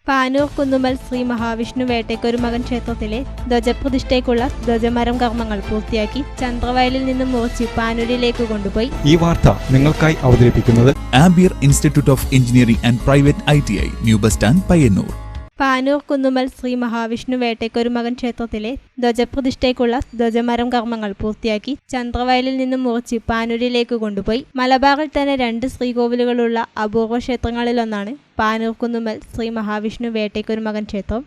പാനൂർ കുന്നുമ്മൽ ശ്രീ മഹാവിഷ്ണു വേട്ടയ്ക്കൊരുമകൻ ക്ഷേത്രത്തിലെ ധ്വജപ്രതിഷ്ഠയ്ക്കുള്ള ധ്വജമരം കർമ്മങ്ങൾ പൂർത്തിയാക്കി ചന്ദ്രവയലിൽ നിന്നും മുറിച്ച് പാനൂരിലേക്ക് കൊണ്ടുപോയി. ഈ വാർത്ത നിങ്ങൾക്കായി അവതരിപ്പിക്കുന്നത് ampere institute of engineering and private ITI, new bus stand, Payyanur. Panoor Kunnummal Shri Mahavishnu Vettakkorumakan ക്ഷേത്രത്തിലെ ധ്വജപ്രതിഷ്ഠയ്ക്കുള്ള ധ്വജമരം കർമ്മങ്ങൾ പൂർത്തിയാക്കി ചന്ദ്രവയലിൽ നിന്നും മുറിച്ച് പാനൂരിലേക്ക് കൊണ്ടുപോയി. മലബാറിൽ തന്നെ 2 ശ്രീകോവിലുകളുള്ള അപൂർവ ക്ഷേത്രങ്ങളിലൊന്നാണ് പാനൂർ കുന്നുമ്മൽ ശ്രീ മഹാവിഷ്ണു വേട്ടയ്ക്കൊരുമകൻ ക്ഷേത്രം.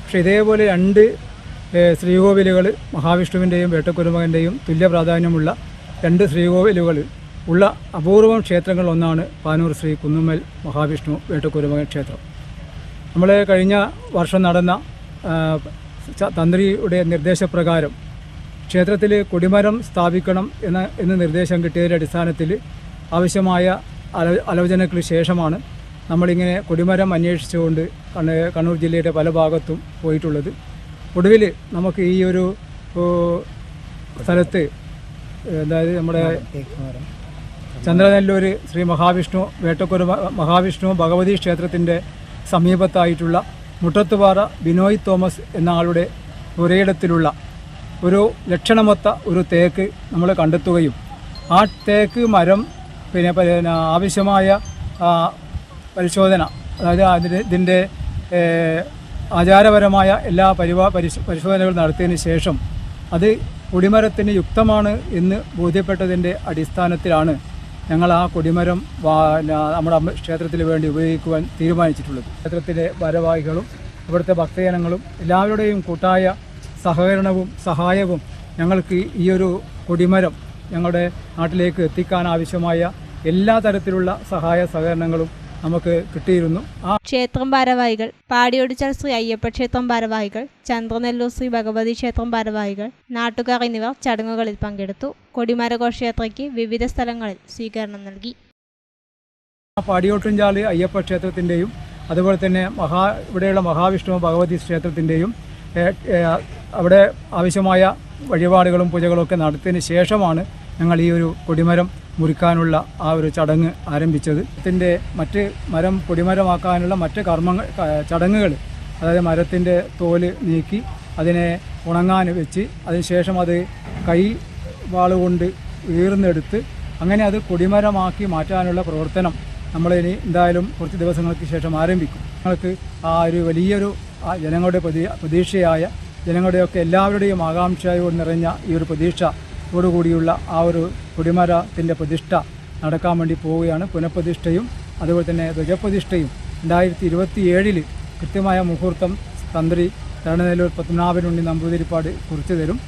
പക്ഷേ ഇതേപോലെ 2 ശ്രീകോവിലുകൾ, മഹാവിഷ്ണുവിൻ്റെയും വേട്ടയ്ക്കൊരുമകൻ്റെയും തുല്യ പ്രാധാന്യമുള്ള 2 ശ്രീകോവിലുകൾ ഉള്ള അപൂർവം ക്ഷേത്രങ്ങളിലൊന്നാണ് പാനൂർ ശ്രീ കുന്നുമ്മൽ മഹാവിഷ്ണു വേട്ടയ്ക്കൊരുമകൻ ക്ഷേത്രം. നമ്മൾ കഴിഞ്ഞ വർഷം നടന്ന തന്ത്രിയുടെ നിർദ്ദേശപ്രകാരം ക്ഷേത്രത്തിൽ കൊടിമരം സ്ഥാപിക്കണം എന്ന് നിർദ്ദേശം കിട്ടിയതിൻ്റെ അടിസ്ഥാനത്തിൽ ആവശ്യമായ ആലോചനയ്ക്ക് ശേഷമാണ് നമ്മളിങ്ങനെ കൊടിമരം അന്വേഷിച്ചുകൊണ്ട് കണ്ണൂർ ജില്ലയുടെ പല ഭാഗത്തും പോയിട്ടുള്ളത്. ഒടുവിൽ നമുക്ക് ഈ ഒരു സ്ഥലത്ത്, അതായത് നമ്മുടെ ചന്ദ്രനെല്ലൂർ ശ്രീ മഹാവിഷ്ണു ഭഗവതി ക്ഷേത്രത്തിൻ്റെ സമീപത്തായിട്ടുള്ള മുട്ടത്തുപാറ ബിനോയ് തോമസ് എന്ന ആളുടെ പുരയിടത്തിലുള്ള ഒരു ലക്ഷണമൊത്ത ഒരു തേക്ക് നമ്മൾ കണ്ടെത്തുകയും ആ തേക്ക് മരം പിന്നെ ആവശ്യമായ പരിശോധന, അതായത് ഇതിൻ്റെ ആചാരപരമായ എല്ലാ പരിശോധനകളും നടത്തിയതിന് ശേഷം അത് കൊടിമരത്തിന് യുക്തമാണ് എന്ന് ബോധ്യപ്പെട്ടതിൻ്റെ അടിസ്ഥാനത്തിലാണ് ഞങ്ങൾ ആ കൊടിമരം നമ്മുടെ ക്ഷേത്രത്തിൽ വേണ്ടി ഉപയോഗിക്കുവാൻ തീരുമാനിച്ചിട്ടുള്ളത്. ക്ഷേത്രത്തിലെ ഭാരവാഹികളും ഇവിടുത്തെ ഭക്തജനങ്ങളും എല്ലാവരുടെയും കൂട്ടായ സഹകരണവും സഹായവും ഞങ്ങൾക്ക് ഈ ഒരു കൊടിമരം ഞങ്ങളുടെ നാട്ടിലേക്ക് എത്തിക്കാൻ ആവശ്യമായ എല്ലാ തരത്തിലുള്ള സഹായ സഹകരണങ്ങളും നമുക്ക് കിട്ടിയിരുന്നു. ക്ഷേത്രം ഭാരവാഹികൾ, പാടിയൊടിച്ചാൽ ശ്രീ അയ്യപ്പ ക്ഷേത്രം ഭാരവാഹികൾ, ചന്ദ്രനെല്ലൂർ ശ്രീ ഭഗവതി ക്ഷേത്രം ഭാരവാഹികൾ, നാട്ടുകാർ എന്നിവർ ചടങ്ങുകളിൽ പങ്കെടുത്തു. കൊടിമര ഘോഷയാത്രയ്ക്ക് വിവിധ സ്ഥലങ്ങളിൽ സ്വീകരണം നൽകി. പാടിയോട്ടുംചാൽ അയ്യപ്പ ക്ഷേത്രത്തിൻ്റെയും അതുപോലെ തന്നെ ഇവിടെയുള്ള മഹാവിഷ്ണു ഭഗവതി ക്ഷേത്രത്തിൻ്റെയും അവിടെ ആവശ്യമായ വഴിപാടുകളും പൂജകളൊക്കെ നടത്തിയതിന് ശേഷമാണ് ഞങ്ങൾ ഈ ഒരു കൊടിമരം മുറിക്കാനുള്ള ആ ഒരു ചടങ്ങ് ആരംഭിച്ചത്. ഇതിൻ്റെ മറ്റ് മരം കൊടിമരമാക്കാനുള്ള മറ്റ് ചടങ്ങുകൾ, അതായത് മരത്തിൻ്റെ തോല് നീക്കി അതിനെ ഉണങ്ങാൻ വെച്ച് അതിനുശേഷം അത് വാളുകൊണ്ട് ഈർന്നെടുത്ത് അങ്ങനെ അത് കൊടിമരമാക്കി മാറ്റാനുള്ള പ്രവർത്തനം നമ്മളിനി എന്തായാലും കുറച്ച് ദിവസങ്ങൾക്ക് ശേഷം ആരംഭിക്കും. ഞങ്ങൾക്ക് ആ ഒരു വലിയൊരു ജനങ്ങളുടെ പ്രതീക്ഷയായ ജനങ്ങളുടെയൊക്കെ എല്ലാവരുടെയും ആകാംക്ഷയോട് നിറഞ്ഞ ഈ ഒരു പ്രതീക്ഷയോടുകൂടിയുള്ള ആ ഒരു കൊടിമരത്തിൻ്റെ പ്രതിഷ്ഠ നടക്കാൻ വേണ്ടി പോവുകയാണ്. പുനഃപ്രതിഷ്ഠയും അതുപോലെ തന്നെ ധ്വജപ്രതിഷ്ഠയും 2027 കൃത്യമായ മുഹൂർത്തം തന്ത്രി ചന്ദ്രനെല്ലൂർ പത്മനാഭനുണ്ണി നമ്പൂതിരിപ്പാട് കുറിച്ചു തരും.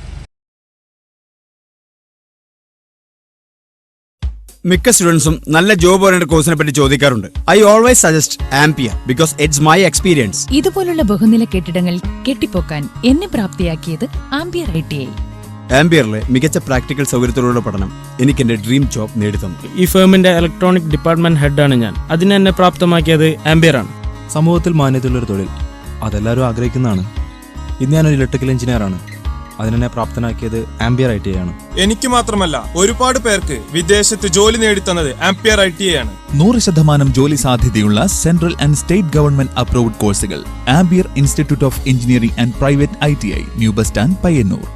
മിക്ക സ്റ്റുഡൻസും നല്ല ജോബ് ഓറിയന്റഡ് കോഴ്സിനെ പറ്റി ചോദിക്കാറുണ്ട്. I always suggest ampere because it's my experience. ഇതുപോലുള്ള ബഹുനില കെട്ടിടങ്ങൾ കെട്ടിപ്പൊക്കാൻ എന്നെ പ്രാപ്തിയാക്കിയത് ആംപിയർ ITI. ആംപിയറിലെ മികച്ച പ്രാക്ടിക്കൽ സൗകര്യത്തോടുള്ള പഠനം എനിക്ക് എന്റെ ഡ്രീം ജോബ് നേടിത്തന്നു. ഈ ഫേമിന്റെ ഇലക്ട്രോണിക് ഡിപ്പാർട്ട്മെന്റ് ഹെഡാണ് ഞാൻ. അതിനെന്നെ പ്രാപ്തമാക്കിയത് ആംപിയർ ആണ്. സമൂഹത്തിൽ മാന്യതയുള്ളൊരു തൊഴിൽ അതെല്ലാവരും ആഗ്രഹിക്കുന്നതാണ്. ഇന്ന് ഞാനൊരു ഇലക്ട്രിക്കൽ എഞ്ചിനീയറാണ്. അതിനെന്നെ പ്രാപ്തനാക്കിയത് ആംപിയർ ITI ആണ്. എനിക്ക് മാത്രമല്ല, ഒരുപാട് പേർക്ക് വിദേശത്ത് ജോലി നേടിത്തന്നത് ആംപിയർ ITI ആണ്. 100% ജോലി സാധ്യതയുള്ള central and state government approved കോഴ്സുകൾ. ആംബിയർ institute of engineering and private ITI, new bus stand, Payyanur.